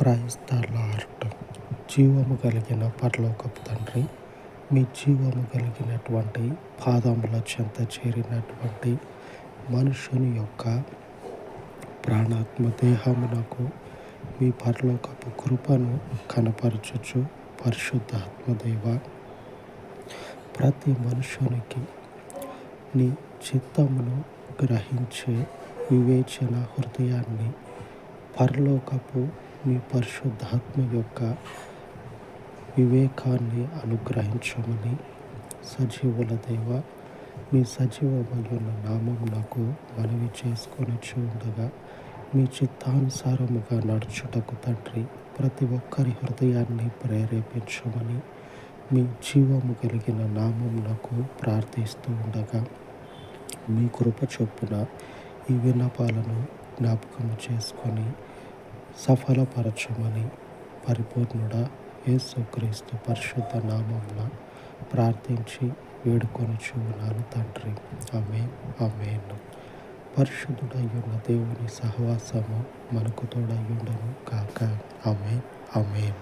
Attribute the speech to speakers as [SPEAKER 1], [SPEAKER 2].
[SPEAKER 1] Praise the lord. జీవము కలిగిన పరలోకపు తండ్రి, మీ జీవము కలిగినటువంటి పాదముల చెంత చేరినటువంటి మనుషుని యొక్క ప్రాణాత్మ దేహమునకు మీ పరలోకపు కృపను కనపరచుచు, పరిశుద్ధాత్మదేవ ప్రతి మనుషునికి నీ చిత్తమును గ్రహించే వివేచన హృదయాన్ని, పరలోకపు మీ పరిశుద్ధాత్మ యొక్క వివేకాన్ని అనుగ్రహించమని, సజీవుల దేవ మీ సజీవమైన నామమునకు మనవి చేసుకొని ఉండగా, మీ చిత్తానుసారముగా నడుచుటకు తండ్రి ప్రతి ఒక్కరి హృదయాన్ని ప్రేరేపించమని మీ జీవము కలిగిన నామమునకు ప్రార్థిస్తూ ఉండగా, మీ కృప చొప్పున ఈ విన్నపాలను జ్ఞాపకము చేసుకొని సఫలపరచమని పరిపూర్ణుడా యేసుక్రీస్తు పరిశుద్ధ నామమున ప్రార్థించి వేడుకొనుచు ఉన్నాను తండ్రి. ఆమేన్, ఆమేన్. పరిశుద్ధుడయ్యున్న దేవుని సహవాసము మనకు తోడయ్యుండును కాక. ఆమేన్, ఆమేన్.